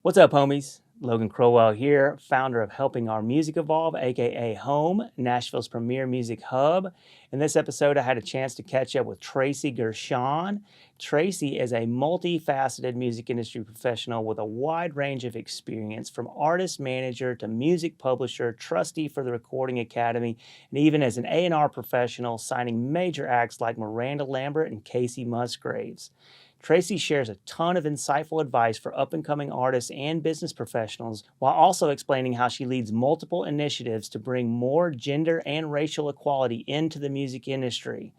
What's up, homies? Logan Crowell here, founder of Helping Our Music Evolve, aka Home, Nashville's premier music hub. In this episode, I had a chance to catch up with Tracy Gershon. Tracy is a multi-faceted music industry professional with a wide range of experience, from artist manager to music publisher, trustee for the Recording Academy, and even as an A&R professional, signing major acts like Miranda, Lambert, and Kacey Musgraves. Tracy shares a ton of insightful advice for up-and-coming artists and business professionals, while also explaining how she leads multiple initiatives to bring more gender and racial equality into the music industry.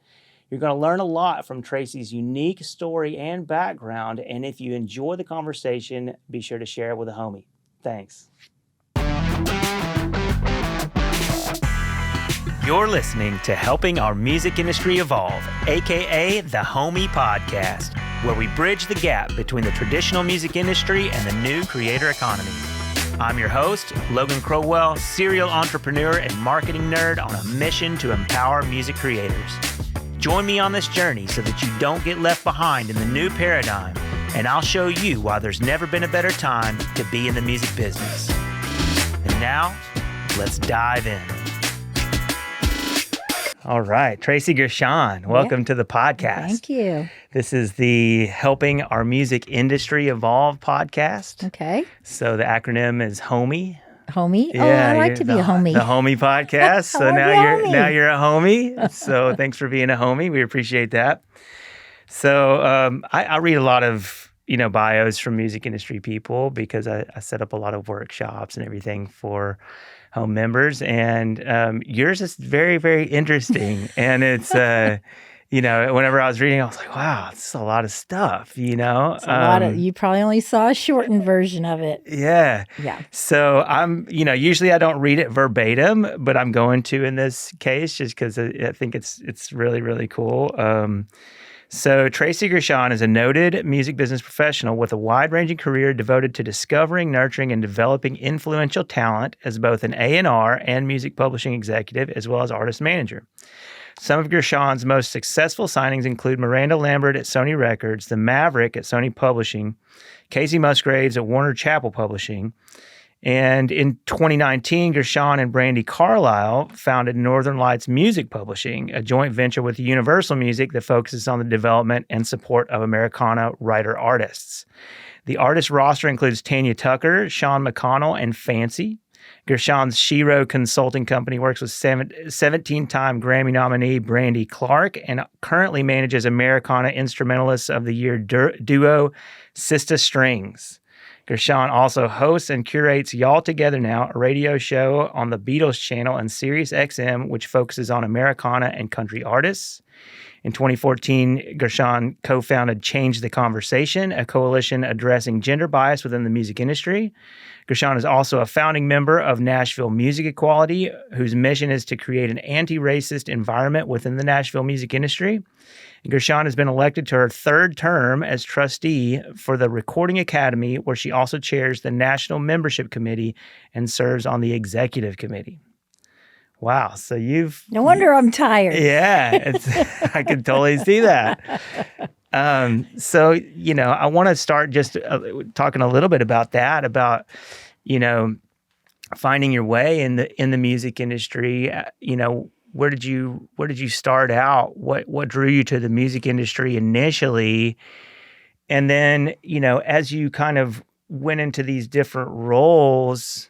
You're going to learn a lot from Tracy's unique story and background, and if you enjoy the conversation, be sure to share it with a homie. Thanks. You're listening to Helping Our Music Industry Evolve, aka the Homie Podcast, where we bridge the gap between the traditional music industry and the new creator economy. I'm your host, Logan Crowell, serial entrepreneur and marketing nerd on a mission to empower music creators. Join me on this journey so that you don't get left behind in the new paradigm, and I'll show you why there's never been a better time to be in the music business. And now, let's dive in. All right, Tracy Gershon, welcome to the podcast. Thank you. This is the Helping Our Music Industry Evolve podcast. Okay. So the acronym is HOMIE. Homie? Yeah, I like to be a homie. The Homie podcast. So now you're a homie. So thanks for being a homie. We appreciate that. So I read a lot of bios from music industry people because I set up a lot of workshops and everything for home members, and yours is very, very interesting. And it's whenever I was reading, I was like, wow, this is a lot of stuff, It's a lot of, you probably only saw a shortened version of it. Yeah. Yeah. So I'm, usually I don't read it verbatim, but I'm going to in this case just because I think it's really, really cool. So Tracy Gershon is a noted music business professional with a wide-ranging career devoted to discovering, nurturing, and developing influential talent as both an A&R and music publishing executive, as well as artist manager. Some of Gershon's most successful signings include Miranda Lambert at Sony Records, The Maverick at Sony Publishing, Kacey Musgraves at Warner Chappell Publishing, and in 2019, Gershon and Brandy Carlisle founded Northern Lights Music Publishing, a joint venture with Universal Music that focuses on the development and support of Americana writer-artists. The artist roster includes Tanya Tucker, Sean McConnell, and Fancy. Gershon's Shiro Consulting Company works with 17-time Grammy nominee Brandy Clark and currently manages Americana Instrumentalists of the Year duo Sista Strings. Gershon also hosts and curates Y'all Together Now, a radio show on the Beatles channel and Sirius XM, which focuses on Americana and country artists. In 2014, Gershon co-founded Change the Conversation, a coalition addressing gender bias within the music industry. Gershon is also a founding member of Nashville Music Equality, whose mission is to create an anti-racist environment within the Nashville music industry. Gershon has been elected to her third term as trustee for the Recording Academy, where she also chairs the National Membership Committee and serves on the Executive Committee. Wow. So No wonder I'm tired. Yeah. I can totally see that. So, I want to start just talking a little bit about that, about, finding your way in the music industry. Where did you start out? What drew you to the music industry initially? And then, as you kind of went into these different roles,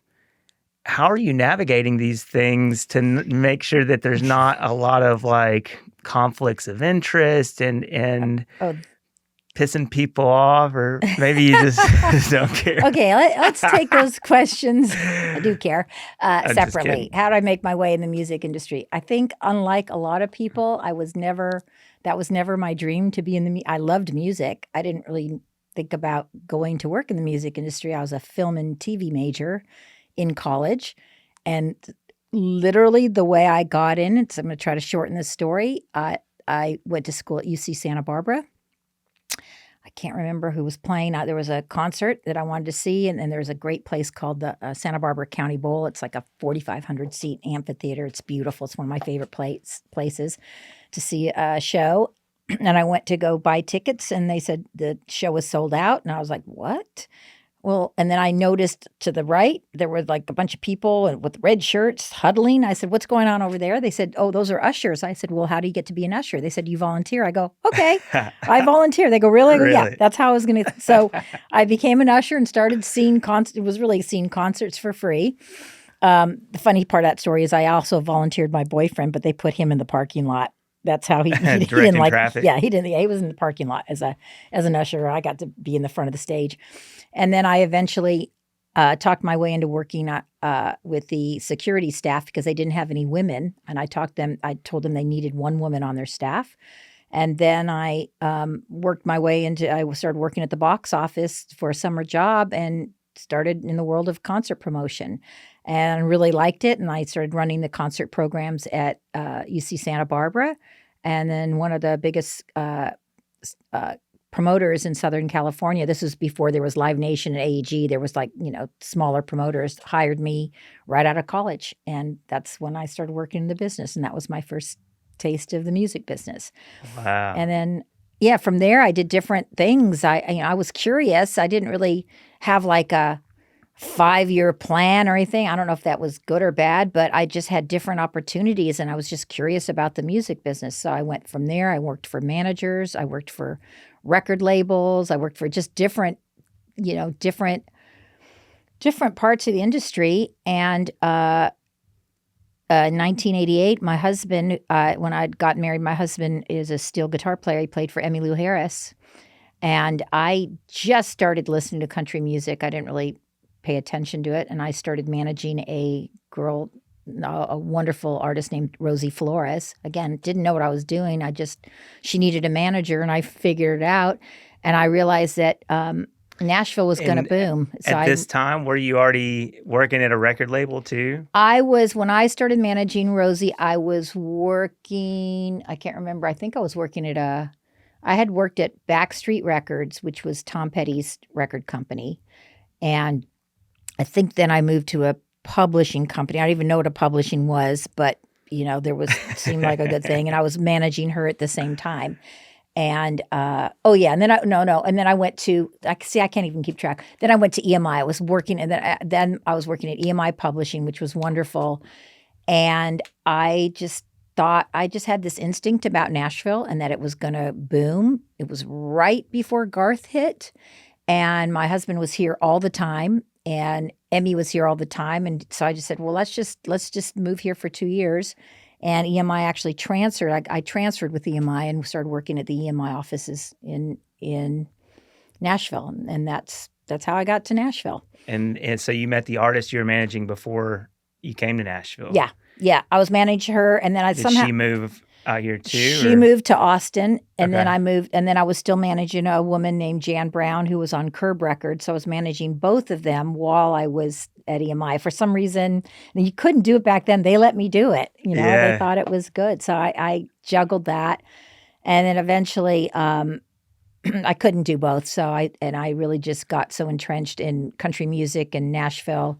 how are you navigating these things to make sure that there's not a lot of conflicts of interest and pissing people off, or maybe you just don't care? Okay, let's take those questions. I do care separately. How did I make my way in the music industry? I think, unlike a lot of people, that was never my dream to be in I loved music. I didn't really think about going to work in the music industry. I was a film and TV major in college, and literally the way I got in, I'm going to try to shorten this story. I went to school at UC Santa Barbara. I can't remember who was playing. There was a concert that I wanted to see, and then there's a great place called the Santa Barbara County Bowl. It's like a 4,500 seat amphitheater. It's beautiful. It's one of my favorite places to see a show. And I went to go buy tickets, and they said the show was sold out. And I was like, what? Well, and then I noticed to the right, there were like a bunch of people with red shirts huddling. I said, "What's going on over there?" They said, "Oh, those are ushers." I said, "Well, how do you get to be an usher?" They said, "You volunteer." I go, "Okay, I volunteer." They go, "Really?" I go, "Yeah, Really? that's how I was going to." So I became an usher and started seeing concerts. It was really seeing concerts for free. The funny part of that story is I also volunteered my boyfriend, but they put him in the parking lot. That's how he didn't Directing like. traffic. Yeah, he didn't. He was in the parking lot as an usher. I got to be in the front of the stage, and then I eventually talked my way into working with the security staff because they didn't have any women, and I told them they needed one woman on their staff, and then I worked my way into. I started working at the box office for a summer job and started in the world of concert promotion. And really liked it. And I started running the concert programs at UC Santa Barbara. And then one of the biggest promoters in Southern California, this was before there was Live Nation and AEG, there was smaller promoters, hired me right out of college. And that's when I started working in the business. And that was my first taste of the music business. Wow. And then, yeah, from there I did different things. I was curious. I didn't really have like a 5-year plan or anything. I don't know if that was good or bad, but I just had different opportunities and I was just curious about the music business. So I went from there. I worked for managers. I worked for record labels. I worked for just different parts of the industry. And in 1988, my husband, when I'd gotten married, my husband is a steel guitar player. He played for Emmylou Harris. And I just started listening to country music. I didn't really pay attention to it. And I started managing a wonderful artist named Rosie Flores. Again, didn't know what I was doing. She needed a manager and I figured it out. And I realized that Nashville was going to boom. So at this time, were you already working at a record label too? When I started managing Rosie, I was working, I can't remember. I think I was working I had worked at Backstreet Records, which was Tom Petty's record company. And I think then I moved to a publishing company. I don't even know what a publishing was, but seemed like a good thing. And I was managing her at the same time. And and then I went to I can't even keep track. Then I went to EMI. I was working, and then I was working at EMI Publishing, which was wonderful. And I just thought I just had this instinct about Nashville and that it was going to boom. It was right before Garth hit, and my husband was here all the time. And Emmy was here all the time. And so I just said, well, let's just move here for 2 years. And EMI actually transferred. I transferred with EMI and started working at the EMI offices in Nashville. And that's how I got to Nashville. And so you met the artist you were managing before you came to Nashville. Yeah. Yeah. I was managing her. And then Did she move out here too? She moved to Austin, and then I moved, and then I was still managing a woman named Jan Brown who was on Curb Records. So I was managing both of them while I was at EMI. For some reason, and you couldn't do it back then. They let me do it. They thought it was good. So I juggled that, and then eventually I couldn't do both. So I really just got so entrenched in country music and Nashville,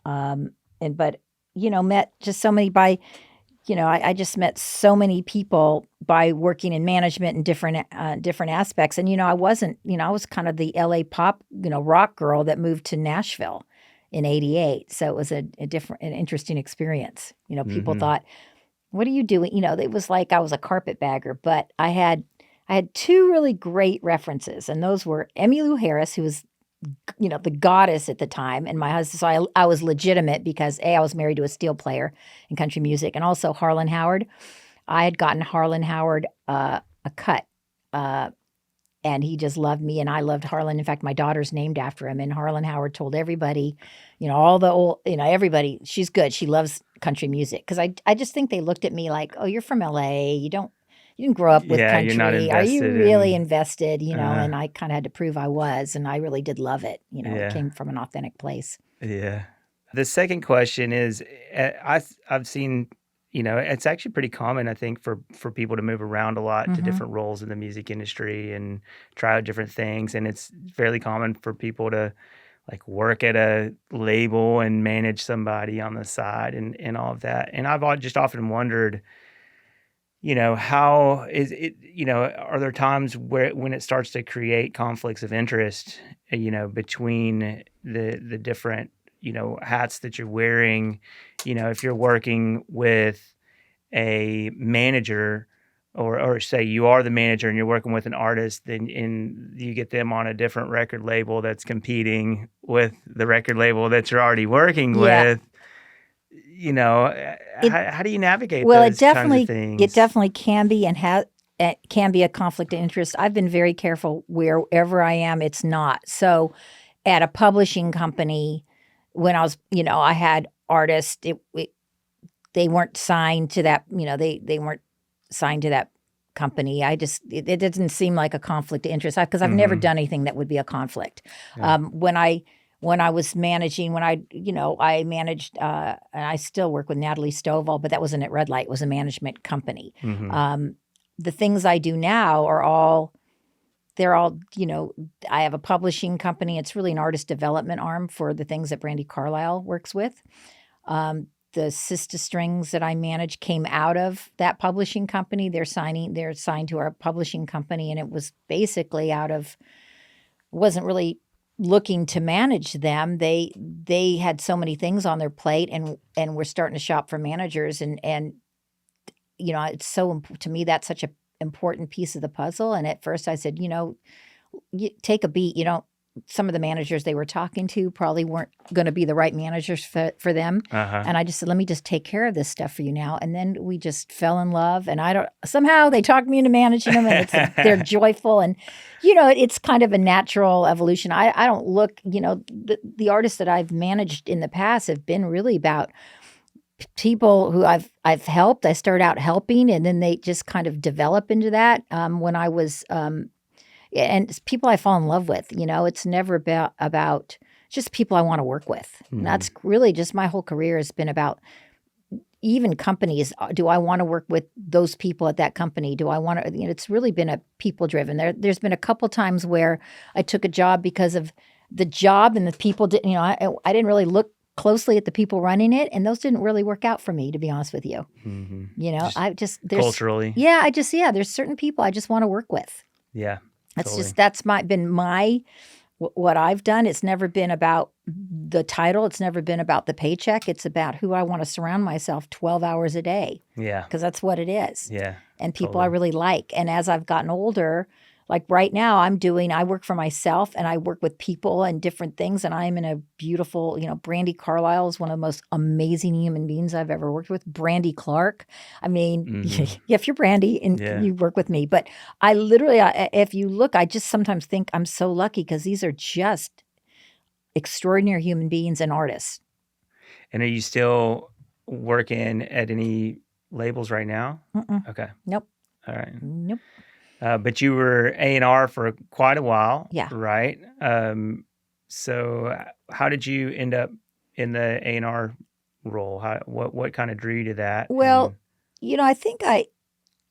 met just so many I just met so many people by working in management and different aspects. And, I wasn't, I was kind of the LA pop, rock girl that moved to Nashville in 88. So it was an interesting experience. People thought, what are you doing? It was like I was a carpetbagger, but I had 2 really great references. And those were Emmylou Harris, who was the goddess at the time, and my husband. So I was legitimate because I was married to a steel player in country music, and also Harlan Howard. I had gotten Harlan Howard a cut, and he just loved me, and I loved Harlan. In fact, my daughter's named after him. And Harlan Howard told everybody, all the old, everybody, she's good. She loves country music because I just think they looked at me like, oh, you're from LA. You didn't grow up with country. You're not invested. Are you really invested? And I kind of had to prove I was, and I really did love it. It came from an authentic place. Yeah. The second question is, I've seen, it's actually pretty common, I think, for people to move around a lot to different roles in the music industry and try out different things. And it's fairly common for people to work at a label and manage somebody on the side and all of that. And I've just often wondered, how is it, are there times when it starts to create conflicts of interest, between the different, hats that you're wearing, if you're working with a manager or say you are the manager and you're working with an artist, then you get them on a different record label that's competing with the record label that you're already working with. How do you navigate those kinds of things? It definitely can be and it can be a conflict of interest. I've been very careful wherever I am, it's not. So at a publishing company, when I was, I had artists, they weren't signed to that, they weren't signed to that company. It didn't seem like a conflict of interest because I've never done anything that would be a conflict. Yeah. When I was managing, I managed, and I still work with Natalie Stovall, but that wasn't at Red Light. It was a management company. The things I do now they're all, I have a publishing company. It's really an artist development arm for the things that Brandy Carlisle works with. The Sister Strings that I manage came out of that publishing company. They're signed to our publishing company, and it was basically wasn't really looking to manage them. They had so many things on their plate, and we're starting to shop for managers, and it's so, to me, that's such an important piece of the puzzle. And at first I said, you take a beat. Some of the managers they were talking to probably weren't going to be the right managers for them. And I just said, let me just take care of this stuff for you now. And then we just fell in love, and somehow they talked me into managing them, and they're joyful. And, it's kind of a natural evolution. I don't look, the artists that I've managed in the past have been really about people who I've helped. I started out helping, and then they just kind of develop into that. When I was, and it's people I fall in love with, it's never about just people I want to work with. Mm-hmm. That's really just my whole career has been about even companies. Do I want to work with those people at that company? Do I want to, it's really been a people driven. There's been a couple times where I took a job because of the job and the people didn't, I didn't really look closely at the people running it, and those didn't really work out for me, to be honest with you. Mm-hmm. There's culturally. There's certain people I just want to work with. Yeah. That's been what I've done. It's never been about the title. It's never been about the paycheck. It's about who I want to surround myself 12 hours a day. Yeah. Because that's what it is. Yeah. And people I really like. And as I've gotten older, like right now I work for myself, and I work with people and different things. And I'm in a beautiful, Brandy Carlisle is one of the most amazing human beings I've ever worked with. Brandy Clark. I mean, if you're Brandy and you work with me, but I literally, if you look, I just sometimes think I'm so lucky because these are just extraordinary human beings and artists. And are you still working at any labels right now? Mm-mm. Okay. Nope. All right. Nope. But you were A&R for quite a while, yeah. Right? So how did you end up in the A&R role? What kind of drew you to that? Well, I think I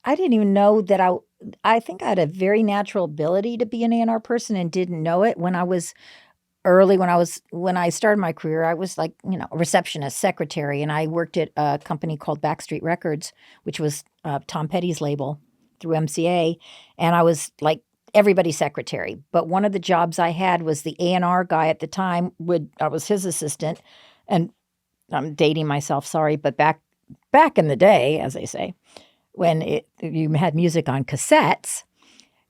didn't even know that I think I had a very natural ability to be an A&R person and didn't know it when I was early. When I started my career, I was like, a receptionist, secretary, and I worked at a company called Backstreet Records, which was Tom Petty's label through MCA, and I was like everybody's secretary. But one of the jobs I had was the A&R guy at the time. I was his assistant, and I'm dating myself, sorry, but back in the day, as they say, when you had music on cassettes,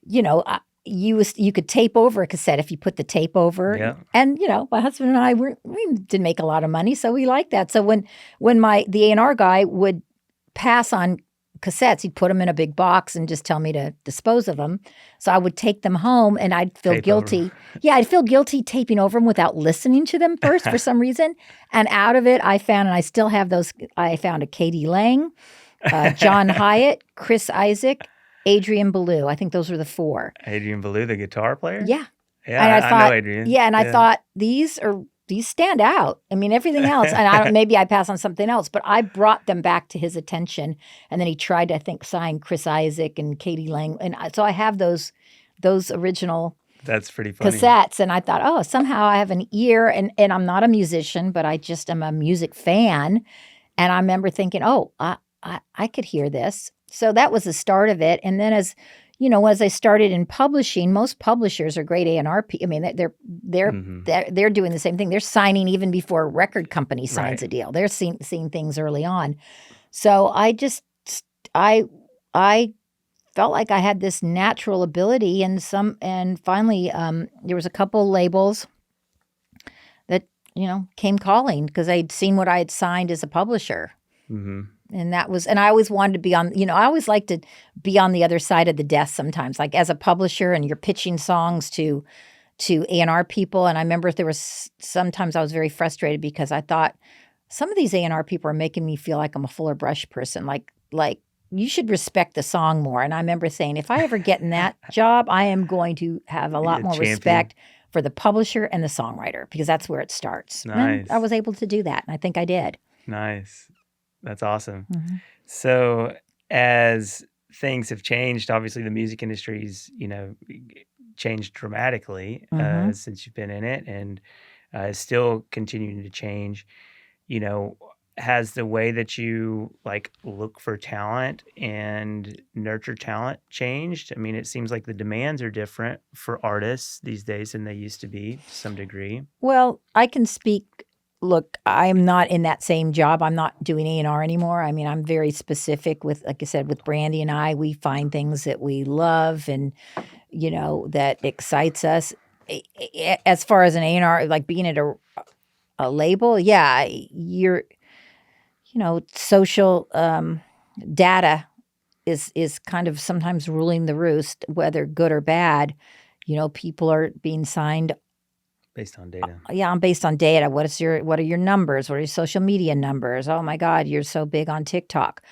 you could tape over a cassette if you put the tape over. Yeah. And my husband and I we didn't make a lot of money, so we liked that. So when the A&R guy would pass on cassettes, he'd put them in a big box and just tell me to dispose of them. So I would take them home, and I'd feel guilty. Yeah, I'd feel guilty taping over them without listening to them first for some reason. And out of it, I found, and I still have those, I found a Katie Lang, John Hyatt, Chris Isaac, Adrian Ballou. I think those were the four. Adrian Ballou, the guitar player? Yeah. Yeah, and I know Adrian. Yeah, and I thought, these stand out. I mean, everything else, and maybe I pass on something else, but I brought them back to his attention, and then he tried to, I think, sign Chris Isaac and Katie Lang, and so I have those original. That's pretty funny. Cassettes, and I thought, oh, somehow I have an ear, and I'm not a musician, but I just am a music fan, and I remember thinking, oh, I could hear this. So that was the start of it. And then as I started in publishing, most publishers are great A&R. I mean, they're doing the same thing. They're signing even before a record company signs a deal. They're seeing things early on. So I felt like I had this natural ability, and finally there was a couple labels that came calling because I'd seen what I had signed as a publisher. Mm-hmm. And I always wanted to be on, I always like to be on the other side of the desk sometimes, like as a publisher and you're pitching songs to A&R people. And I remember sometimes I was very frustrated because I thought some of these A&R people are making me feel like I'm a fuller brush person. Like you should respect the song more. And I remember saying, if I ever get in that job, I am going to have a lot more respect for the publisher and the songwriter, because that's where it starts. Nice. And I was able to do that. And I think I did. Nice. That's awesome. Mm-hmm. So as things have changed, obviously the music industry's, changed dramatically since you've been in it, and is still continuing to change. Has the way that you look for talent and nurture talent changed? I mean, it seems like the demands are different for artists these days than they used to be to some degree. Well, I can speak. Look, I'm not in that same job. I'm not doing A&R anymore. I mean, I'm very specific with, like I said, with Brandy and I, we find things that we love and, that excites us. As far as an A&R, like being at a label, yeah, social data is kind of sometimes ruling the roost, whether good or bad. People are being signed based on data. I'm based on data. What are your numbers? What are your social media numbers? Oh my God, you're so big on TikTok.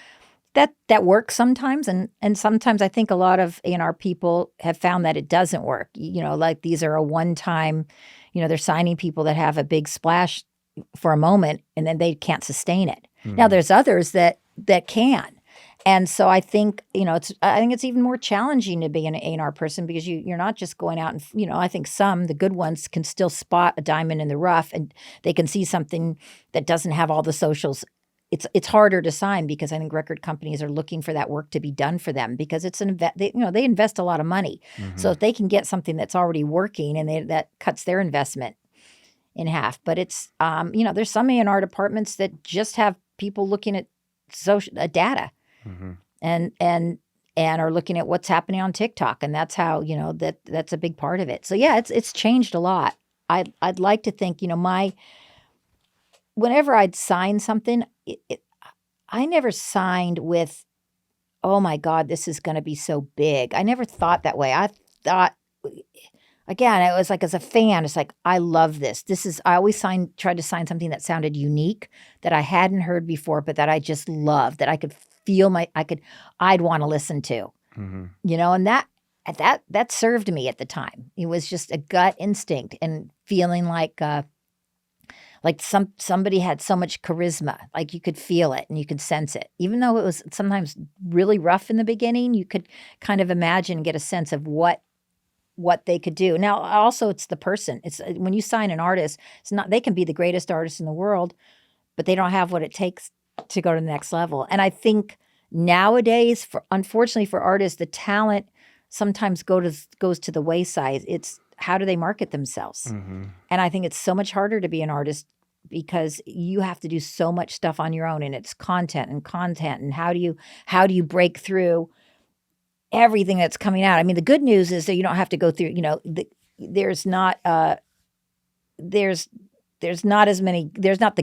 That works sometimes, and sometimes I think a lot of A&R people have found that it doesn't work. Like these are a one-time, they're signing people that have a big splash for a moment, and then they can't sustain it. Mm-hmm. Now there's others that can. And so I think, I think it's even more challenging to be an A&R person, because you're not just going out and, I think the good ones can still spot a diamond in the rough, and they can see something that doesn't have all the socials. It's harder to sign, because I think record companies are looking for that work to be done for them, because it's they invest a lot of money. Mm-hmm. So if they can get something that's already working, and that cuts their investment in half. But it's, there's some A&R departments that just have people looking at social data. Mm-hmm. and are looking at what's happening on TikTok, and that's how that's a big part of it. So yeah, it's changed a lot. I'd like to think whenever I'd sign something, I never signed with, oh my God, this is going to be so big. I never thought that way. I thought, again, it was like, as a fan, it's like, I love this. I always tried to sign something that sounded unique, that I hadn't heard before, but that I just loved, that I could feel I'd want to listen to, mm-hmm. And that served me at the time. It was just a gut instinct and feeling like somebody had so much charisma, like you could feel it and you could sense it. Even though it was sometimes really rough in the beginning, you could kind of imagine and get a sense of what they could do. Now, also, it's the person. It's when you sign an artist, they can be the greatest artist in the world, but they don't have what it takes to go to the next level. And I think nowadays, unfortunately for artists, the talent sometimes goes to the wayside. It's how do they market themselves? Mm-hmm. And I think it's so much harder to be an artist, because you have to do so much stuff on your own, and it's content. And how do you break through everything that's coming out? I mean, the good news is that you don't have to go through, there's not the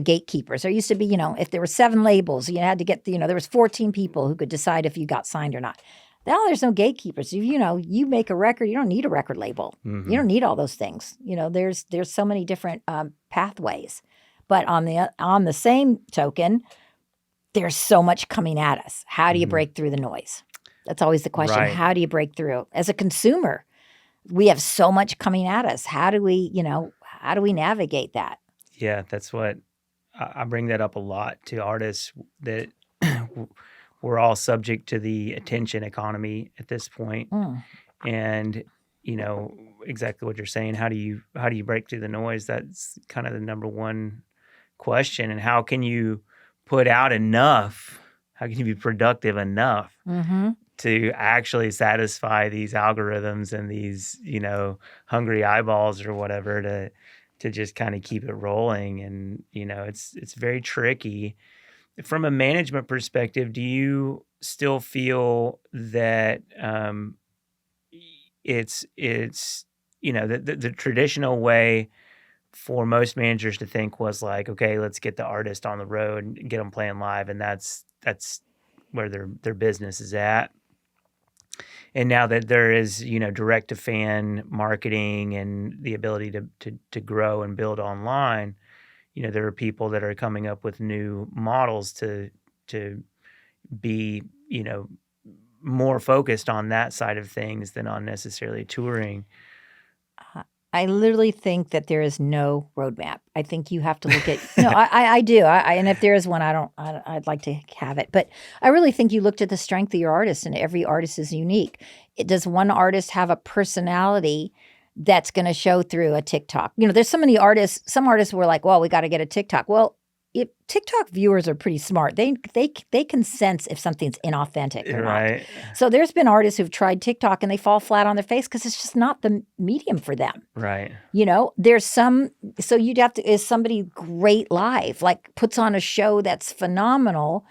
gatekeepers. There used to be, if there were 7 labels, you had to get, there was 14 people who could decide if you got signed or not. Now there's no gatekeepers. You make a record, you don't need a record label. Mm-hmm. You don't need all those things. There's so many different pathways. But on the same token, there's so much coming at us. How do you break through the noise? That's always the question. Right. How do you break through? As a consumer, we have so much coming at us. How do we navigate that? Yeah, that's what I bring that up a lot to artists, that we're all subject to the attention economy at this point. Mm. And, exactly what you're saying. How do you break through the noise? That's kind of the number one question. And how can you put out enough? How can you be productive enough to actually satisfy these algorithms and these, hungry eyeballs or whatever to just kind of keep it rolling? And, it's very tricky. From a management perspective, do you still feel that it's the traditional way for most managers to think was like, okay, let's get the artist on the road and get them playing live, and that's where their business is at. And now that there is, direct to fan marketing and the ability to grow and build online, there are people that are coming up with new models to be, more focused on that side of things than on necessarily touring. I literally think that there is no roadmap. I think you have to look at no. I do. And if there is one, I'd like to have it. But I really think you looked at the strength of your artist, and every artist is unique. Does one artist have a personality that's going to show through a TikTok? There's so many artists. Some artists were like, "Well, we got to get a TikTok." Well, if TikTok viewers are pretty smart, they can sense if something's inauthentic or not. So there's been artists who've tried TikTok and they fall flat on their face because it's just not the medium for them. Right. There's some. So you'd have to, is somebody great live, like puts on a show that's phenomenal.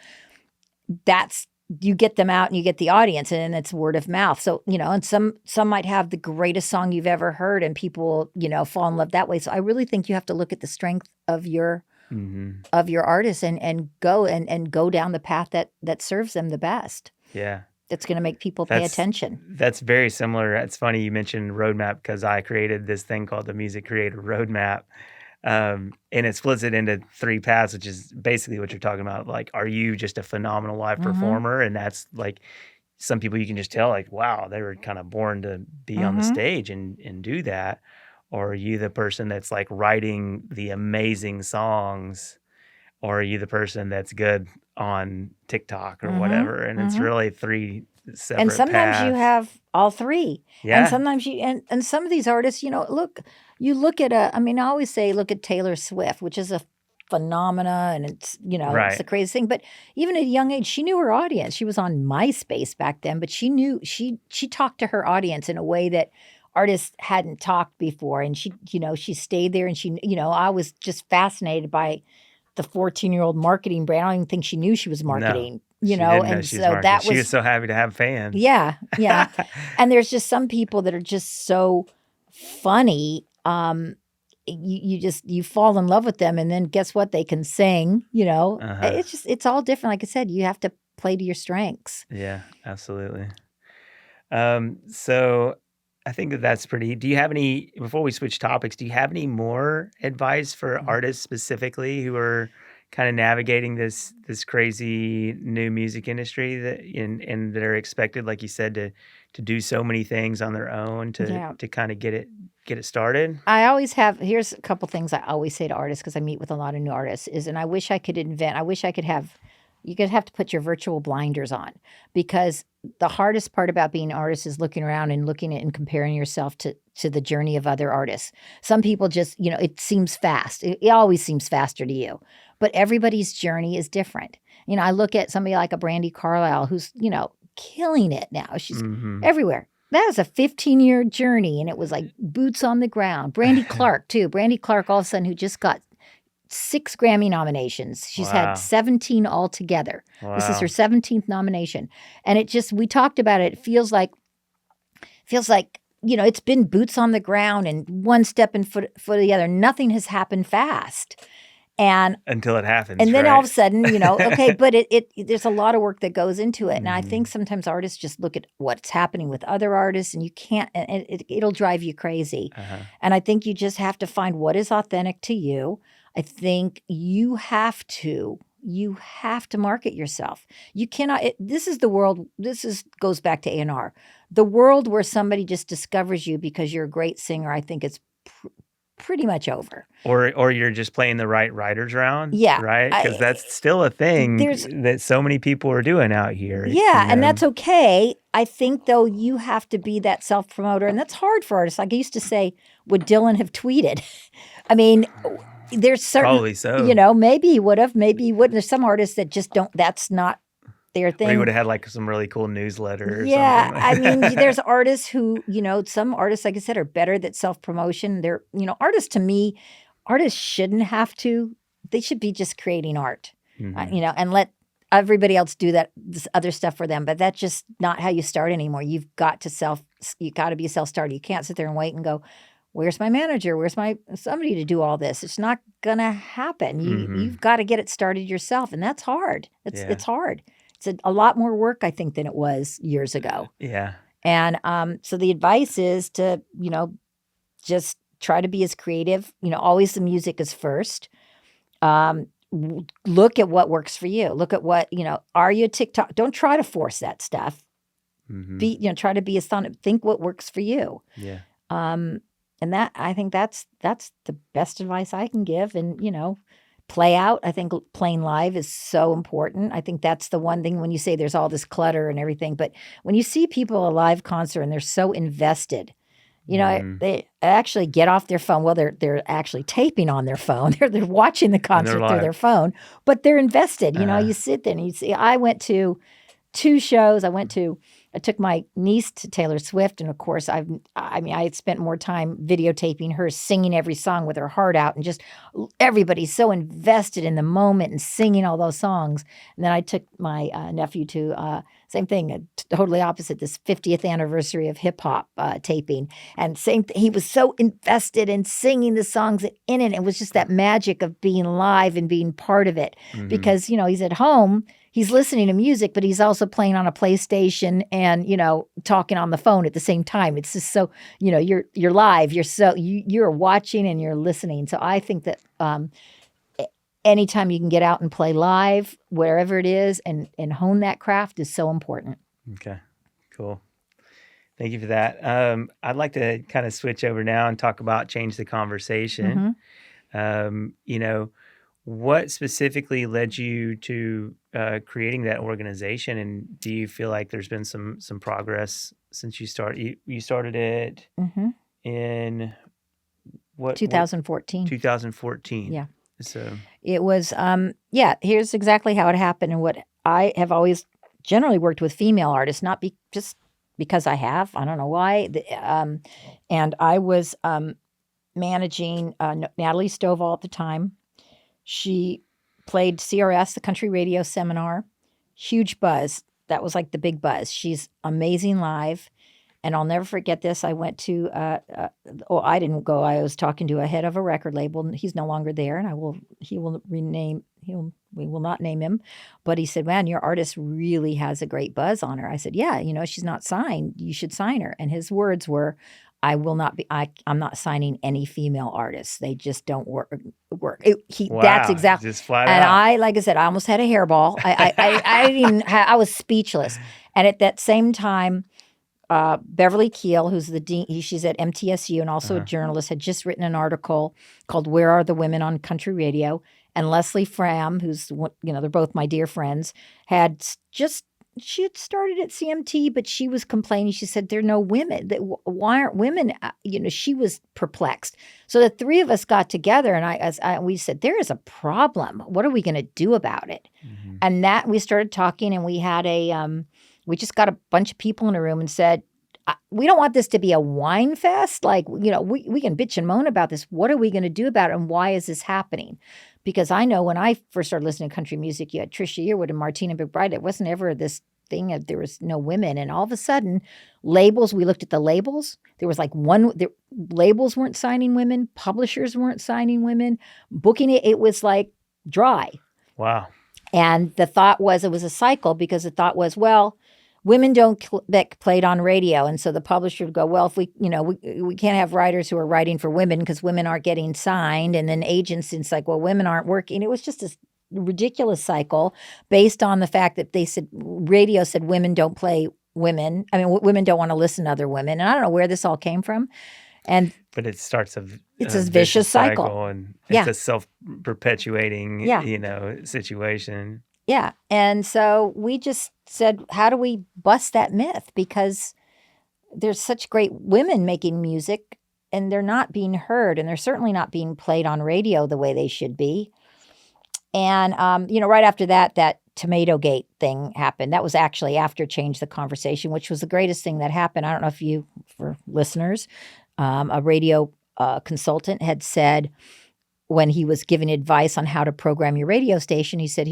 You get them out and you get the audience, and it's word of mouth. So, and some might have the greatest song you've ever heard, and people, fall in love that way. So I really think you have to look at the strength of your artist and go down the path that serves them the best. Yeah. That's going to make people pay attention. That's very similar. It's funny you mentioned roadmap, because I created this thing called the Music Creator Roadmap. And it splits it into 3 paths, which is basically what you're talking about. Like, are you just a phenomenal live performer? And that's like, some people you can just tell, like, wow, they were kind of born to be on the stage and do that. Or are you the person that's like writing the amazing songs? Or are you the person that's good on TikTok or whatever? And it's really 3 separate And sometimes paths. you have all 3. Yeah. And sometimes and some of these artists, you look at I always say, look at Taylor Swift, which is a phenomena, and it's, it's the craziest thing. But even at a young age, she knew her audience. She was on MySpace back then, but she knew, she talked to her audience in a way that artists hadn't talked before. And she stayed there, and she, I was just fascinated by the 14-year-old marketing brand. I don't even think she knew she was marketing. And so that was, she was so happy to have fans. Yeah. And there's just some people that are just so funny. You fall in love with them, and then guess what? They can sing. It's all different. Like I said, you have to play to your strengths. Yeah, absolutely. So I think that's pretty. Do you have any, before we switch topics, do you have any more advice for artists specifically who are kind of navigating this crazy new music industry and that are expected, like you said, to do so many things on their own to kind of get it started? Here's a couple things I always say to artists, because I meet with a lot of new artists, and I wish I could have, you could have to put your virtual blinders on, because the hardest part about being an artist is looking around and looking at and comparing yourself to the journey of other artists. Some people just, it seems fast. It always seems faster to you, but everybody's journey is different. I look at somebody like a Brandy Carlisle, who's, killing it now. She's everywhere. That was a 15-year journey, and it was like boots on the ground. Brandy Clark, too. Brandy Clark, all of a sudden, who just got 6 Grammy nominations. She's had 17 altogether. Wow. This is her 17th nomination. And we talked about it. It feels like, it's been boots on the ground and one step in foot of the other. Nothing has happened fast. And until it happens. And then right? all of a sudden, okay, but there's a lot of work that goes into it. And I think sometimes artists just look at what's happening with other artists, and you can't, and it'll drive you crazy. And I think you just have to find what is authentic to you. I think you have to market yourself. You cannot, this is the world, goes back to A&R. The world where somebody just discovers you because you're a great singer, I think it's pretty much over. Or you're just playing the right writers round. Yeah. Right? Because that's still a thing that so many people are doing out here. Yeah, and that's okay. I think, though, you have to be that self-promoter, and that's hard for artists. Like I used to say, would Dylan have tweeted? I mean, there's certain, probably so. Maybe he would have, maybe he wouldn't. There's some artists that just don't, that's not their Or you would thing. have had like some really cool newsletter or Yeah, something. I mean, there's artists who, some artists, like I said, are better at self-promotion. They're, artists to me, artists shouldn't have to. They should be just creating art, and let everybody else do this other stuff for them. But that's just not how you start anymore. You got to be self-starter. You can't sit there and wait and go, where's my manager? Where's somebody to do all this? It's not gonna happen. You've got to get it started yourself, and that's hard. It's hard. It's a lot more work, I think, than it was years ago. Yeah. And so the advice is to, just try to be as creative. Always the music is first. Look at what works for you. Look at what, are you a TikTok? Don't try to force that stuff. Try to be as fun. Think what works for you. Yeah. And I think that's the best advice I can give. And, play out. I think playing live is so important. I think that's the one thing when you say there's all this clutter and everything. But when you see people at a live concert and they're so invested, they actually get off their phone. Well, they're actually taping on their phone. They're watching the concert through their phone, but they're invested. You sit there and you see. I went to 2 shows. I took my niece to Taylor Swift, and of course, I had spent more time videotaping her singing every song with her heart out, and just everybody's so invested in the moment and singing all those songs. And then I took my nephew to same thing, totally opposite, this 50th anniversary of hip hop taping, and he was so invested in singing the songs in it. It was just that magic of being live and being part of it, because he's at home. He's listening to music, but he's also playing on a PlayStation and, talking on the phone at the same time. It's just so, you're live. You're watching and you're listening. So I think that anytime you can get out and play live, wherever it is, and hone that craft is so important. Okay, cool. Thank you for that. I'd like to kind of switch over now and talk about change the conversation. What specifically led you to creating that organization, and do you feel like there's been some progress since you started? You started it in what? 2014. 2014. Yeah. So it was. Here's exactly how it happened, and what I have always generally worked with female artists, not just because I have. I don't know why. And I was managing Natalie Stovall at the time. She played CRS, the country radio seminar, huge buzz. That was like the big buzz. She's amazing live. And Will never forget this. I went to, I didn't go. I was talking to a head of a record label, and he's no longer there. And we will not name him. But he said, man, your artist really has a great buzz on her. I said, yeah, she's not signed. You should sign her. And his words were, I'm not signing any female artists. They just don't work. Wow, that's exactly. Just flat and out. like I said, I almost had a hairball. I was speechless. And at that same time, Beverly Keel, who's the dean, she's at MTSU and also a journalist, had just written an article called "Where Are the Women on Country Radio?" And Leslie Fram, who's they're both my dear friends, she had started at CMT, but she was complaining. She said, there are no women. Why aren't women? She was perplexed. So the 3 of us got together, and we said, there is a problem. What are we going to do about it? And that we started talking, and we had we just got a bunch of people in a room and said, we don't want this to be a whine fest. Like, we can bitch and moan about this. What are we going to do about it? And why is this happening? Because I know when I first started listening to country music, you had Trisha Yearwood and Martina McBride. It wasn't ever this thing of there was no women. And all of a sudden, labels, we looked at the labels. There was like labels weren't signing women. Publishers weren't signing women. Booking it was like dry. Wow. And the thought was it was a cycle, because the thought was, well, women don't get played on radio. And so the publisher would go, well, if we can't have writers who are writing for women because women aren't getting signed. And then agents, it's like, well, women aren't working. It was just a ridiculous cycle based on the fact that radio said women don't play women. I mean, women don't want to listen to other women. And I don't know where this all came from. But it starts it's a vicious cycle. And it's a self-perpetuating, situation. Yeah. And so we just said, how do we bust that myth? Because there's such great women making music, and they're not being heard, and they're certainly not being played on radio the way they should be. And, right after that Tomato Gate thing happened. That was actually after Change the Conversation, which was the greatest thing that happened. I don't know if you, for listeners, a radio consultant had said when he was giving advice on how to program your radio station, he said,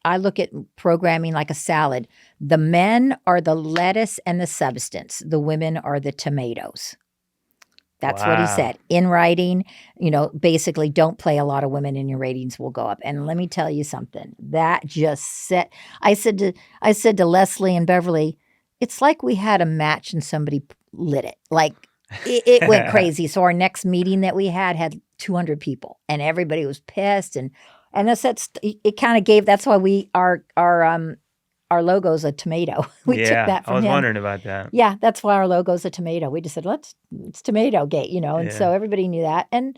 I look at programming like a salad. The men are the lettuce and the substance. The women are the tomatoes. That's what he said in writing. Basically, don't play a lot of women and your ratings will go up. And let me tell you something. That just set. I said to Leslie and Beverly, it's like we had a match and somebody lit it. Like it went crazy. So our next meeting that we had 200 people, and everybody was pissed. And it kind of gave. That's why our logo's a tomato. We took that from him. I was wondering about that. Yeah, that's why our logo's a tomato. We just said, it's Tomato Gate, and so everybody knew that. And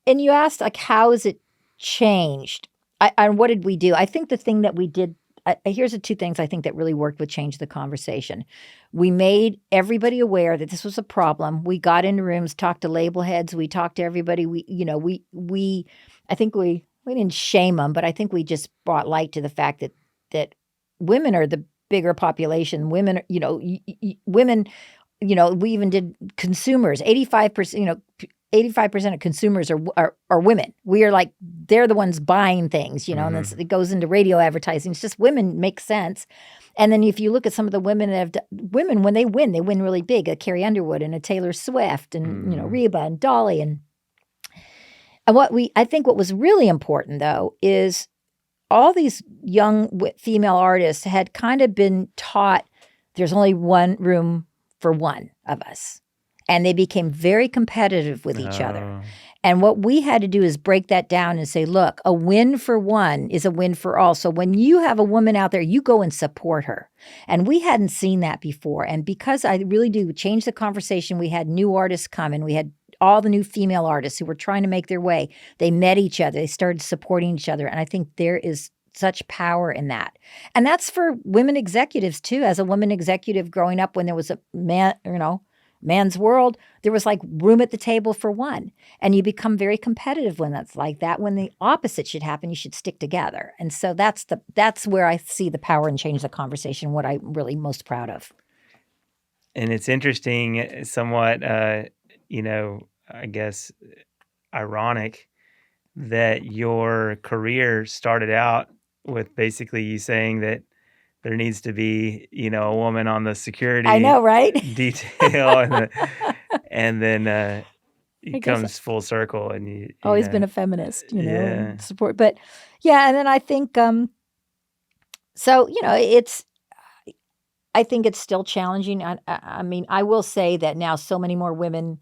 you asked, like, how has it changed? And what did we do? I think the thing that we did, here's the two things I think that really worked with Change the Conversation. We made everybody aware that this was a problem. We got into rooms, talked to label heads. We talked to everybody. I think we didn't shame them, but I think we just brought light to the fact that women are the bigger population. Women, women, we even did consumers. 85%, 85% of consumers are women. We are like, they're the ones buying things, and it goes into radio advertising. It's just women make sense. And then if you look at some of the women women, when they win really big. A Carrie Underwood and a Taylor Swift and, Reba and Dolly. And I think what was really important though is all these young female artists had kind of been taught there's only one room for one of us. And they became very competitive with each other. And what we had to do is break that down and say, look, a win for one is a win for all. So when you have a woman out there, you go and support her. And we hadn't seen that before. And because I really do change the conversation, we had new artists come and we had all the new female artists who were trying to make their way. They met each other. They started supporting each other. And I think there is such power in that. And that's for women executives too. As a woman executive growing up when there was a man, man's world, there was like room at the table for one. And you become very competitive when that's like that. When the opposite should happen, you should stick together. And so that's where I see the power and Change the Conversation, what I'm really most proud of. And it's interesting, somewhat, I guess, ironic that your career started out with basically you saying that there needs to be, a woman on the security. I know, right? Detail, and then it comes full circle, and you always been a feminist, and support. But yeah, and then I think, I think it's still challenging. I mean, I will say that now so many more women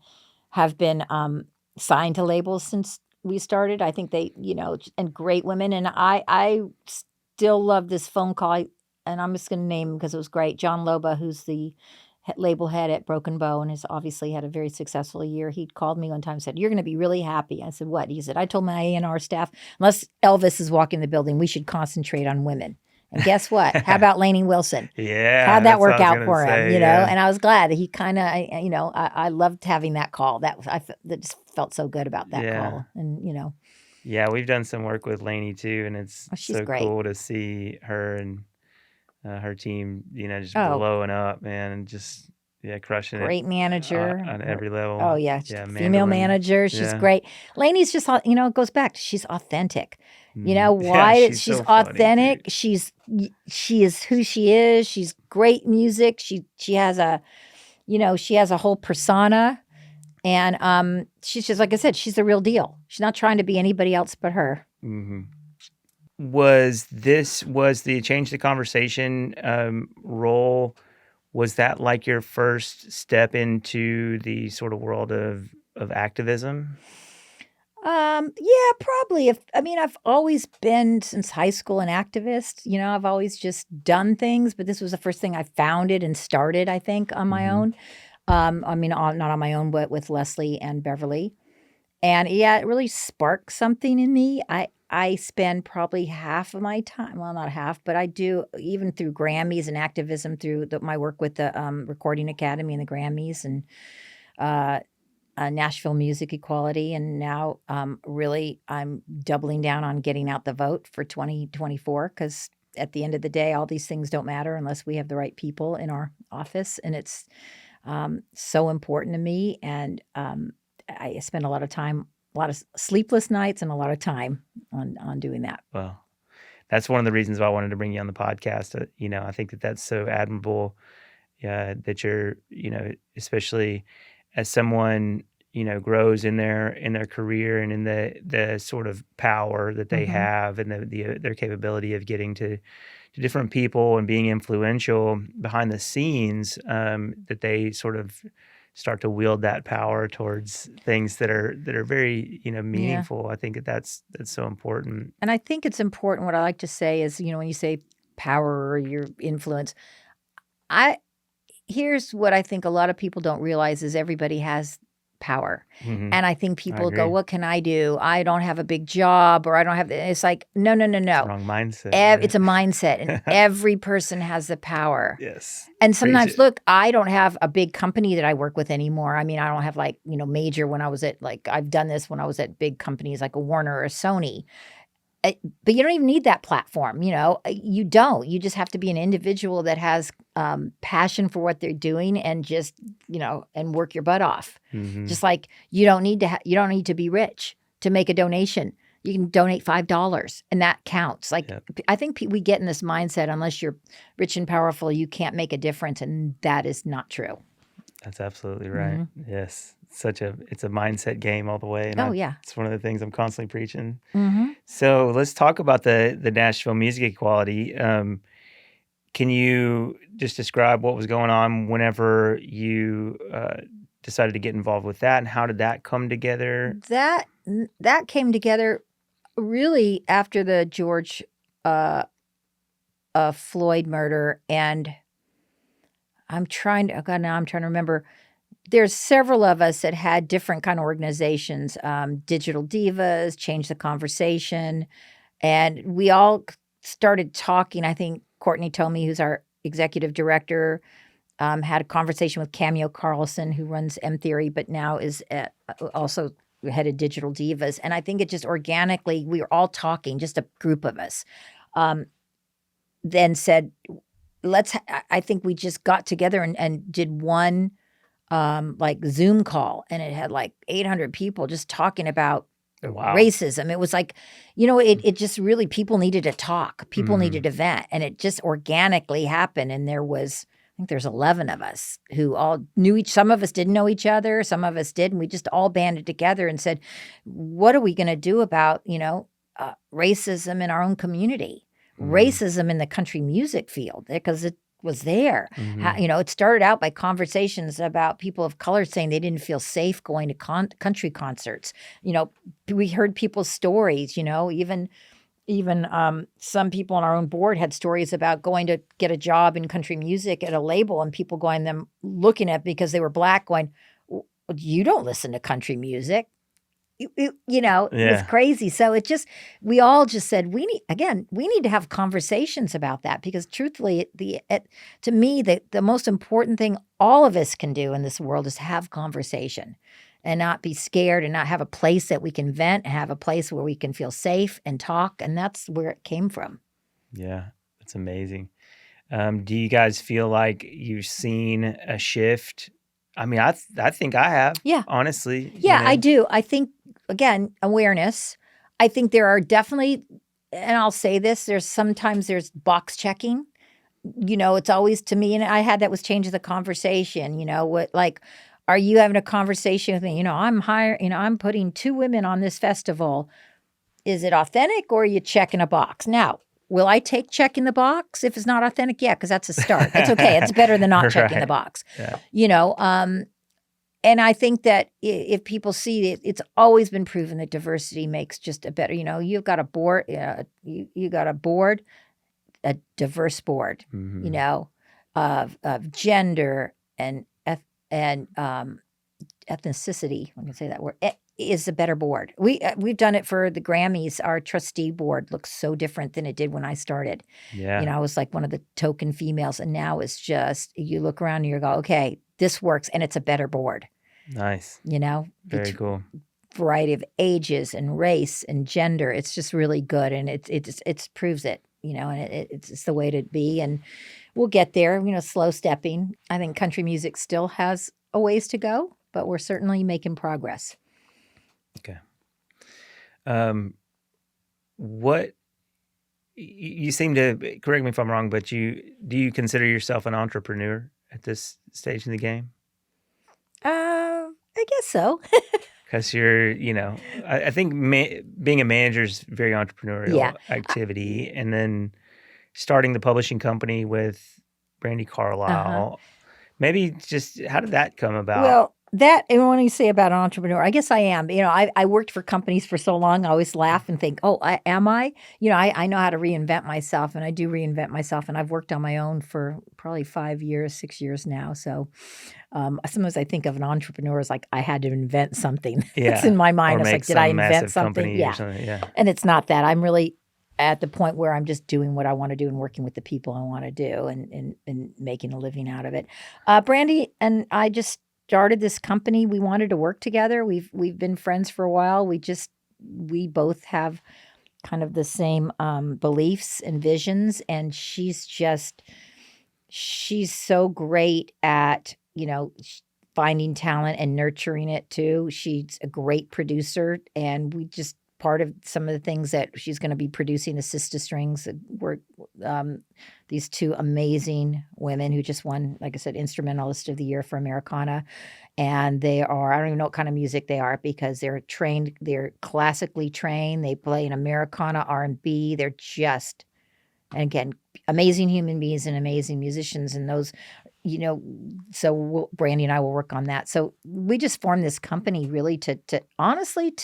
have been signed to labels since we started. I think they, and great women. And I still love this phone call. And I'm just going to name him because it was great. John Loba, who's the label head at Broken Bow and has obviously had a very successful year. He called me one time and said, you're going to be really happy. I said, what? He said, I told my A&R staff, unless Elvis is walking the building, we should concentrate on women. And guess what? How about Lainey Wilson? Yeah. How'd that work out for him? And I was glad that he kind of, I loved having that call. That just felt so good about that call. And, Yeah, we've done some work with Lainey too. And it's so great. cool to see her and her team, just blowing up, man, and just, crushing great it. Great manager. On every level. Oh, yeah. Female manager. She's great. Lainey's just, it goes back to she's authentic. Why? She's so authentic. She is who she is. She's great music. She has a whole persona. And she's just, like I said, she's the real deal. She's not trying to be anybody else but her. Mm-hmm. Was the Change the Conversation role, was that like your first step into the sort of world of activism? Yeah, probably. I've always been since high school an activist. I've always just done things, but this was the first thing I founded and started, I think, on my own. Not on my own, but with Leslie and Beverly. And yeah, it really sparked something in me. I spend probably half of my time, well, not half, but I do, even through Grammys and activism, through my work with the Recording Academy and the Grammys and Nashville Music Equality. And now really I'm doubling down on getting out the vote for 2024 because at the end of the day, all these things don't matter unless we have the right people in our office. And it's so important to me. And I spend a lot of sleepless nights and a lot of time on doing that. Well, that's one of the reasons why I wanted to bring you on the podcast. I think that that's so admirable that you're, especially as someone, grows in their career and in the sort of power that they have and their capability of getting to different people and being influential behind the scenes, that they sort of start to wield that power towards things that are very meaningful. I think that's so important. And I think it's important. What I like to say is, when you say power or your influence, here's what I think a lot of people don't realize is everybody has power. Mm-hmm. And I think people go, what can I do? I don't have a big job, or I don't have, it's like, no. It's the wrong mindset. It's a mindset, and every person has the power. Yes. And sometimes, look, I don't have a big company that I work with anymore. I mean, I don't have major when I was at, I've done this when I was at big companies like a Warner or a Sony. But you don't even need that platform, you don't. You just have to be an individual that has passion for what they're doing and just, and work your butt off. Mm-hmm. Just like you don't need to be rich to make a donation. You can donate $5 and that counts. I think we get in this mindset, unless you're rich and powerful, you can't make a difference. And that is not true. That's absolutely right. Mm-hmm. Yes. It's a mindset game all the way. And it's one of the things I'm constantly preaching. Mm-hmm. So let's talk about the Nashville Music Equality. Can you just describe what was going on whenever you decided to get involved with that, and how did that come together? That came together really after the George Floyd murder, and I'm trying to remember. There's several of us that had different kind of organizations, Digital Divas, Change the Conversation, and we all started talking. I think Courtney Tomey, who's our executive director, had a conversation with Cameo Carlson, who runs M Theory, but now is also head of Digital Divas. And I think it just organically, we were all talking, just a group of us, then said, I think we just got together and did one Zoom call, and it had 800 people just talking about racism. It was it just really, people needed to talk. People needed to vent, and it just organically happened. And I think there's 11 of us who all knew some of us didn't know each other, some of us did, and we just all banded together and said, what are we going to do about, racism in our own community, racism in the country music field, because it was there. It started out by conversations about people of color saying they didn't feel safe going to country concerts. We heard people's stories, even some people on our own board had stories about going to get a job in country music at a label, and people looking at because they were Black going, you don't listen to country music. It was crazy. So we all just said, we need to have conversations about that, because truthfully, to me, the most important thing all of us can do in this world is have conversation and not be scared, and not have a place that we can vent, and have a place where we can feel safe and talk. And that's where it came from. Yeah, that's amazing. Do you guys feel like you've seen a shift? I mean, I think I have. Yeah. Honestly. Yeah, I do. I think, again, awareness. I think there are definitely, and I'll say this, sometimes there's box checking. It's always, to me, and I had that was Change the Conversation. Are you having a conversation with me? I'm putting 2 women on this festival. Is it authentic, or are you checking a box? Now, will I take checking the box if it's not authentic? Yeah, because that's a start. It's okay. It's better than not checking the box. Yeah. And I think that if people see it, it's always been proven that diversity makes just a better. You've got a board. You got a board, a diverse board. Of gender and ethnicity. I'm going to say that word. Is a better board. We've done it for the Grammys. Our trustee board looks so different than it did when I started. Yeah. I was like one of the token females, and now it's just, you look around and you go, okay, this works, and it's a better board. Nice. Very cool. Variety of ages and race and gender. It's just really good, and it proves it. and it's the way to be. And we'll get there, slow stepping. I think country music still has a ways to go, but we're certainly making progress. Okay. What you seem to, correct me if I'm wrong, but do you consider yourself an entrepreneur at this stage in the game? I guess so. Because you're, I think being a manager is very entrepreneurial Yeah. activity, and then starting the publishing company with Brandy Carlisle. Maybe just how did that come about? Well, and when you say about an entrepreneur, I guess I am. I worked for companies for so long. I always laugh and think, oh, am I? I know how to reinvent myself, and I do reinvent myself. And I've worked on my own for probably 5 years, 6 years now. So sometimes I think of an entrepreneur as like I had to invent something. It's in my mind. It's like, did I invent something? Yeah. And it's not that. I'm really at the point where I'm just doing what I want to do and working with the people I want to do and making a living out of it. Brandy and I just started this company. We wanted to work together. We've been friends for a while. We both have kind of the same beliefs and visions, and she's so great at finding talent and nurturing it too. She's a great producer, and we just part of some of the things that she's going to be producing the Sister Strings. We're these two amazing women who just won, like I said, Instrumentalist of the Year for Americana. And they are, I don't even know what kind of music they are because they're classically trained. They play in Americana, R&B. They're just, and again, amazing human beings and amazing musicians. And those, so Brandy and I will work on that. So we just formed this company really to honestly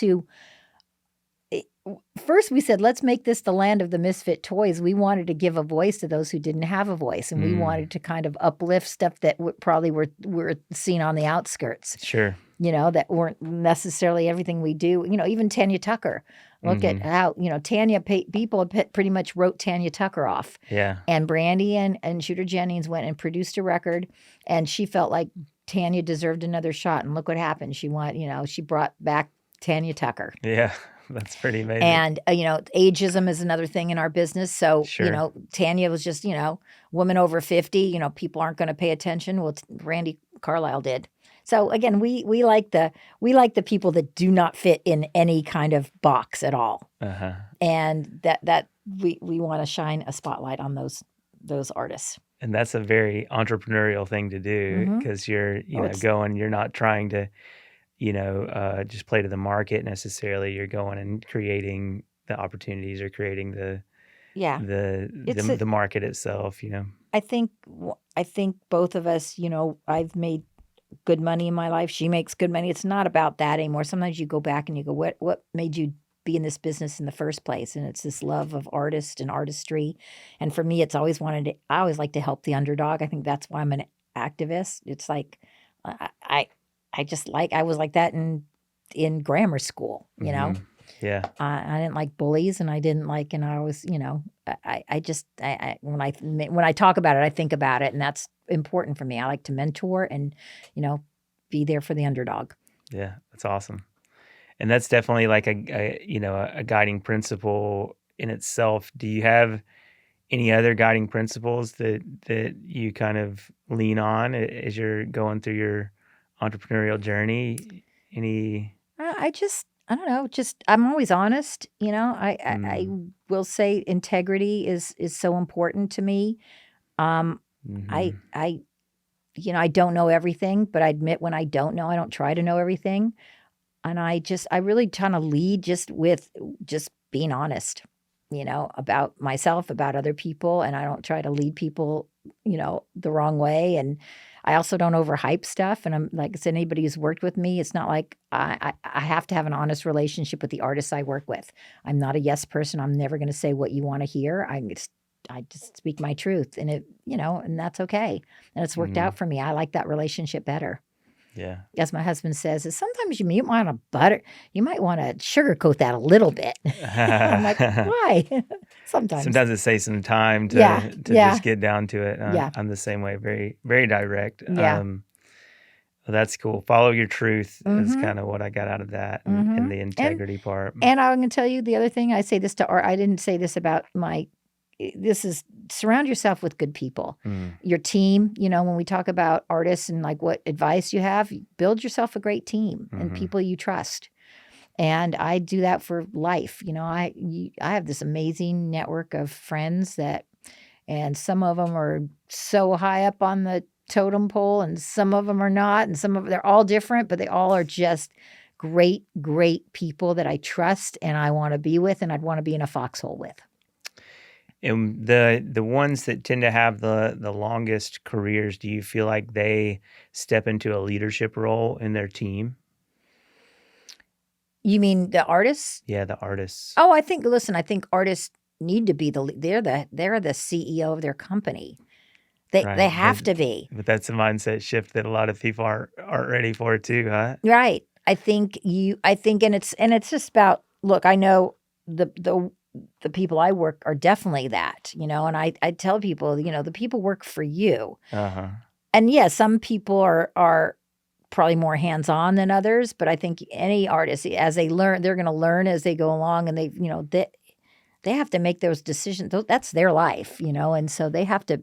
first we said, let's make this the land of the misfit toys. We wanted to give a voice to those who didn't have a voice. And we wanted to kind of uplift stuff that probably were seen on the outskirts. Sure. That weren't necessarily everything we do. Even Tanya Tucker. Look at how, Tanya, people pretty much wrote Tanya Tucker off. Yeah. And Brandy and Shooter Jennings went and produced a record, and she felt like Tanya deserved another shot. And look what happened. She she brought back Tanya Tucker. Yeah. That's pretty amazing. And, ageism is another thing in our business. So, Sure. Tanya was just, woman over 50, people aren't going to pay attention. Well, Brandy Carlisle did. So again, we like the people that do not fit in any kind of box at all. Uh-huh. And that we want to shine a spotlight on those artists. And that's a very entrepreneurial thing to do because you're, you're not trying to just play to the market necessarily. You're going and creating the opportunities or creating the market itself. I think both of us. I've made good money in my life. She makes good money. It's not about that anymore. Sometimes you go back and you go, what made you be in this business in the first place? And it's this love of artist and artistry. And for me, I always like to help the underdog. I think that's why I'm an activist. It's like I was like that in grammar school, Yeah. I didn't like bullies, and I didn't like, and I was, when I talk about it, I think about it, and that's important for me. I like to mentor and, be there for the underdog. Yeah, that's awesome. And that's definitely like a guiding principle in itself. Do you have any other guiding principles that you kind of lean on as you're going through your entrepreneurial journey? I don't know, I'm always honest. I will say integrity is so important to me. I don't know everything, but I admit when I don't know. I don't try to know everything. And I really kind of lead just with being honest, about myself, about other people. And I don't try to lead people, the wrong way. And I also don't overhype stuff. And I'm like I said, anybody who's worked with me, it's not like I have to have an honest relationship with the artists I work with. I'm not a yes person. I'm never going to say what you want to hear. I just speak my truth, and and that's okay. And it's worked out for me. I like that relationship better. Yeah. As my husband says, is sometimes you might want to sugarcoat that a little bit. I'm like, why? Sometimes it takes some time to just get down to it. I'm the same way, very, very direct. Yeah. Well, that's cool. Follow your truth is kind of what I got out of that, and the integrity part. And I'm going to tell you the other thing. I say this to art. I didn't say this about my this is surround yourself with good people. Mm. Your team, when we talk about artists and like what advice you have, build yourself a great team and people you trust. And I do that for life. I have this amazing network of friends and some of them are so high up on the totem pole and some of them are not. And they're all different, but they all are just great, great people that I trust and I want to be with and I'd want to be in a foxhole with. And the ones that tend to have the longest careers, do you feel like they step into a leadership role in their team? You mean the artists? Yeah, the artists. Oh, I think artists need to be they're the CEO of their company. They have to be. But that's a mindset shift that a lot of people aren't ready for too, huh? Right. I think and it's just about, look, I know the people I work are definitely that, and I tell people, the people work for you. Uh-huh. And yeah, some people are probably more hands-on than others, but I think any artist, as they learn, they're going to learn as they go along, and they have to make those decisions. That's their life, and so they have to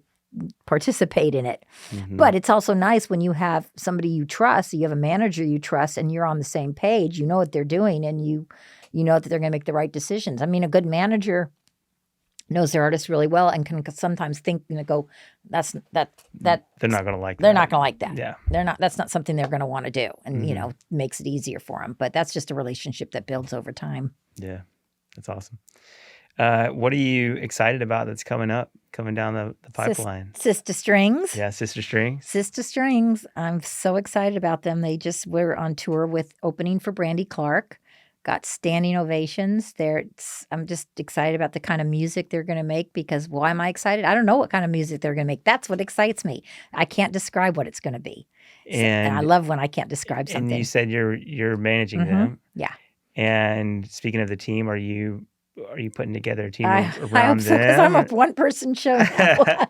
participate in it. Mm-hmm. But it's also nice when you have somebody you trust, you have a manager you trust, and you're on the same page, you know what they're doing, and you know that they're going to make the right decisions. I mean, a good manager knows their artist really well and can sometimes think, go, that's that. They're not going to like that. They're not going to like that. Yeah. That's not something they're going to want to do. And, makes it easier for them. But that's just a relationship that builds over time. Yeah. That's awesome. What are you excited about that's coming down the pipeline? Sister Strings. Yeah, Sister Strings. Sister Strings. I'm so excited about them. They were on tour with opening for Brandy Clark. Got standing ovations. I'm just excited about the kind of music they're going to make because why am I excited? I don't know what kind of music they're going to make. That's what excites me. I can't describe what it's going to be. And I love when I can't describe something. And you said you're managing them. Yeah. And speaking of the team, are you putting together a team I around hope so, because I'm a one-person show now.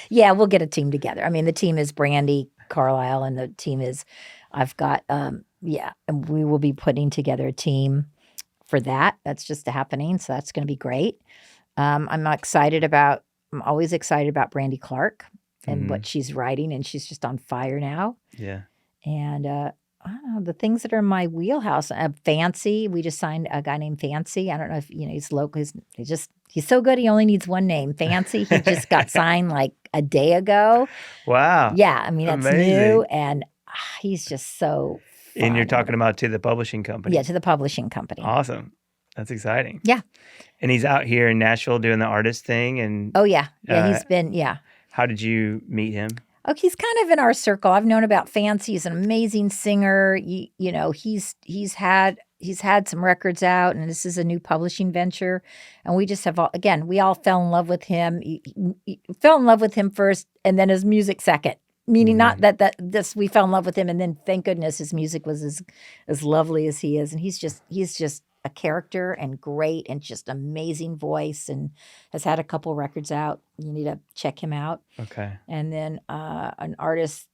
Yeah, we'll get a team together. I mean, the team is Brandy Carlisle, and the team is, I've got, and we will be putting together a team for that. That's just happening, so that's going to be great. I'm always excited about Brandy Clark and what she's writing, and she's just on fire now. Yeah. And I don't know, the things that are in my wheelhouse. Fancy, we just signed a guy named Fancy. I don't know if he's local. He's so good. He only needs one name, Fancy. He just got signed like a day ago. Wow. Yeah, I mean that's amazing. new, and he's just so fun. And you're talking about to the publishing company. Yeah, to the publishing company. Awesome. That's exciting. Yeah. And he's out here in Nashville doing the artist thing. And oh yeah, he's been How did you meet him? Oh, he's kind of in our circle. I've known about Fancy. He's an amazing singer. He's had some records out, and this is a new publishing venture. And we just have we all fell in love with him. He fell in love with him first, and then his music second. Meaning not that we fell in love with him, and then thank goodness his music was as lovely as he is. And he's just a character and great and just amazing voice, and has had a couple records out. You need to check him out. Okay. And then an artist,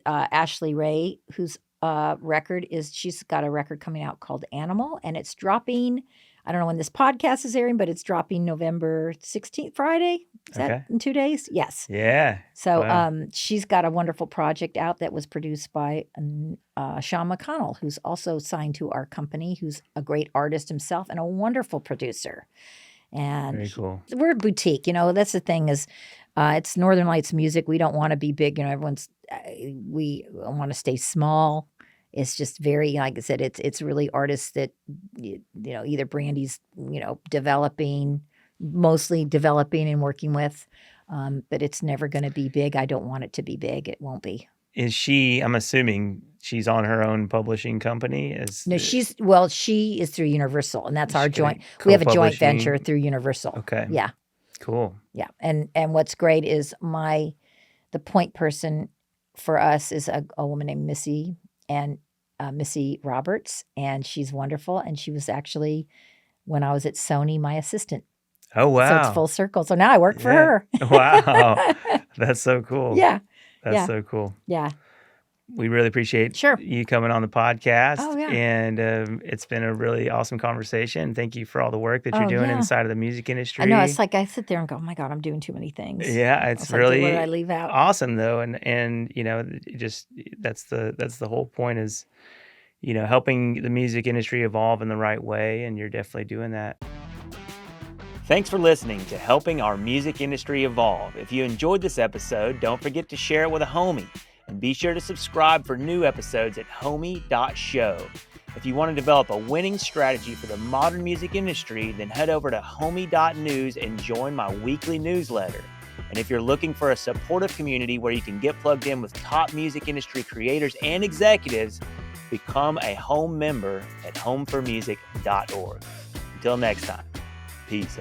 Ashley Ray, whose she's got a record coming out called Animal, and it's dropping. I don't know when this podcast is airing, but it's dropping November 16th, Friday. Is that in 2 days? Yes. Yeah. So she's got a wonderful project out that was produced by Sean McConnell, who's also signed to our company, who's a great artist himself and a wonderful producer. And very cool. We're a boutique. That's the thing is it's Northern Lights music. We don't want to be big. We want to stay small. It's just very, like I said, it's really artists that, either Brandy's, mostly developing and working with, but it's never going to be big. I don't want it to be big. It won't be. Is she, I'm assuming she's on her own publishing company? No, she is through Universal, and that's our joint. We have a joint venture through Universal. Okay. Yeah. Cool. Yeah. And what's great is the point person for us is a woman named Missy, and Missy Roberts, and she's wonderful. And she was actually, when I was at Sony, my assistant. Oh, wow. So it's full circle. So now I work for her. Wow. That's so cool. Yeah. That's so cool. Yeah. we really appreciate Sure. you coming on the podcast. Oh, yeah. And it's been a really awesome conversation. Thank you for all the work that you're doing inside of the music industry. I know. It's like I sit there and go, oh my God, I'm doing too many things. Yeah, it's like, really what did I leave out? awesome though. And you know, just that's the whole point is, you know, helping the music industry evolve in the right way. And you're definitely doing that. Thanks for listening to Helping Our Music Industry Evolve. If you enjoyed this episode, don't forget to share it with a homie. And be sure to subscribe for new episodes at homie.show. If you want to develop a winning strategy for the modern music industry, then head over to homie.news and join my weekly newsletter. And if you're looking for a supportive community where you can get plugged in with top music industry creators and executives, become a home member at homeformusic.org. Until next time, peace.